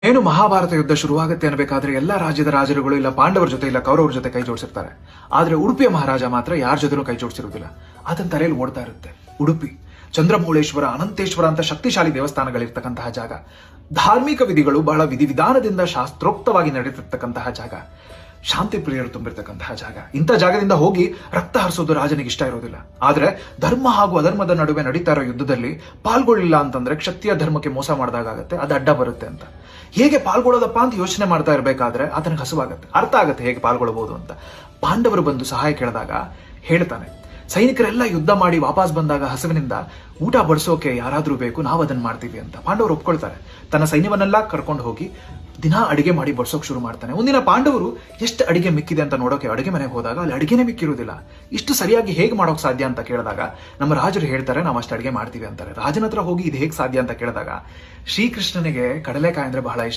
ಏನು ಮಹಾಭಾರತ ಯುದ್ಧ ಶುರುವಾಗುತ್ತೆ ಅನ್ನಬೇಕಾದ್ರೆ ಎಲ್ಲಾ ರಾಜ್ಯದ ರಾಜರುಗಳು ಇಲ್ಲ ಪಾಂಡವರ ಜೊತೆ ಇಲ್ಲ ಕೌರವರ ಜೊತೆ ಕೈ ಜೋಡಿಸಿರ್ತಾರೆ. ಆದ್ರೆ ಉಡುಪಿಯ ಮಹಾರಾಜ ಮಾತ್ರ ಯಾರ ಜೊತೆನೂ ಕೈ ಜೋಡಿಸಿರುವುದಿಲ್ಲ. ಆತನ ತಲೆಯಲ್ಲಿ ಓಡ್ತಾ ಇರುತ್ತೆ ಉಡುಪಿ, ಚಂದ್ರಮೌಳೇಶ್ವರ, ಅನಂತೇಶ್ವರ ಅಂತ ಶಕ್ತಿಶಾಲಿ ದೇವಸ್ಥಾನಗಳಿರ್ತಕ್ಕಂತಹ ಜಾಗ. ಧಾರ್ಮಿಕ ವಿಧಿಗಳು ಬಹಳ ವಿಧಿವಿಧಾನದಿಂದ ಶಾಸ್ತ್ರೋಕ್ತವಾಗಿ ನಡೆದಿರ್ತಕ್ಕಂತಹ ಜಾಗ. ಶಾಂತಿ ಪ್ರಿಯರು ತುಂಬಿರ್ತಕ್ಕಂತಹ ಜಾಗ. ಇಂಥ ಜಾಗದಿಂದ ಹೋಗಿ ರಕ್ತ ಹರಿಸೋದು ರಾಜನಿಗೆ ಇಷ್ಟ ಇರೋದಿಲ್ಲ. ಆದ್ರೆ ಧರ್ಮ ಹಾಗೂ ಅಧರ್ಮದ ನಡುವೆ ನಡೀತಾ ಇರೋ ಯುದ್ಧದಲ್ಲಿ ಪಾಲ್ಗೊಳ್ಳಿಲ್ಲ ಅಂತಂದ್ರೆ ಕ್ಷತ್ರಿಯ ಧರ್ಮಕ್ಕೆ ಮೋಸ ಮಾಡಿದಾಗತ್ತೆ, ಅದು ಅಡ್ಡ ಬರುತ್ತೆ ಅಂತ. ಹೇಗೆ ಪಾಲ್ಗೊಳ್ಳೋದಪ್ಪ ಅಂತ ಯೋಚನೆ ಮಾಡ್ತಾ ಇರಬೇಕಾದ್ರೆ ಆತನಿಗೆ ಹಸುವಾಗತ್ತೆ, ಅರ್ಥ ಆಗತ್ತೆ ಹೇಗೆ ಪಾಲ್ಗೊಳ್ಳಬಹುದು ಅಂತ. ಪಾಂಡವರು ಬಂದು ಸಹಾಯ ಕೇಳಿದಾಗ ಹೇಳ್ತಾನೆ, ಸೈನಿಕರೆಲ್ಲ ಯುದ್ಧ ಮಾಡಿ ವಾಪಸ್ ಬಂದಾಗ ಹಸುವಿನಿಂದ ಊಟ ಬಡಿಸೋಕೆ ಯಾರಾದ್ರೂ ಬೇಕು, ನಾವು ಅದನ್ನ ಮಾಡ್ತೀವಿ ಅಂತ. ಪಾಂಡವರು ಒಪ್ಕೊಳ್ತಾರೆ. ತನ್ನ ಸೈನ್ಯವನ್ನೆಲ್ಲ ಕರ್ಕೊಂಡು ಹೋಗಿ ದಿನ ಅಡಿಗೆ ಮಾಡಿ ಬಡಿಸೋಕೆ ಶುರು ಮಾಡ್ತಾನೆ. ಒಂದಿನ ಪಾಂಡವರು ಎಷ್ಟು ಅಡಿಗೆ ಮಿಕ್ಕಿದೆ ಅಂತ ನೋಡೋಕೆ ಅಡಿಗೆ ಮನೆಗೆ ಹೋದಾಗ ಅಲ್ಲಿ ಅಡಿಗೆನೇ ಮಿಕ್ಕಿರುವುದಿಲ್ಲ. ಇಷ್ಟು ಸರಿಯಾಗಿ ಹೇಗೆ ಮಾಡೋಕೆ ಸಾಧ್ಯ ಅಂತ ಕೇಳಿದಾಗ ನಮ್ಮ ರಾಜರು ಹೇಳ್ತಾರೆ, ನಾವು ಅಷ್ಟು ಅಡಿಗೆ ಮಾಡ್ತೀವಿ ಅಂತಾರೆ. ರಾಜನ ಹತ್ರ ಹೋಗಿ ಇದು ಹೇಗೆ ಸಾಧ್ಯ ಅಂತ ಕೇಳಿದಾಗ ಶ್ರೀಕೃಷ್ಣನಿಗೆ ಕಡಲೆಕಾಯಿ ಅಂದ್ರೆ ಬಹಳ ಇಷ್ಟ.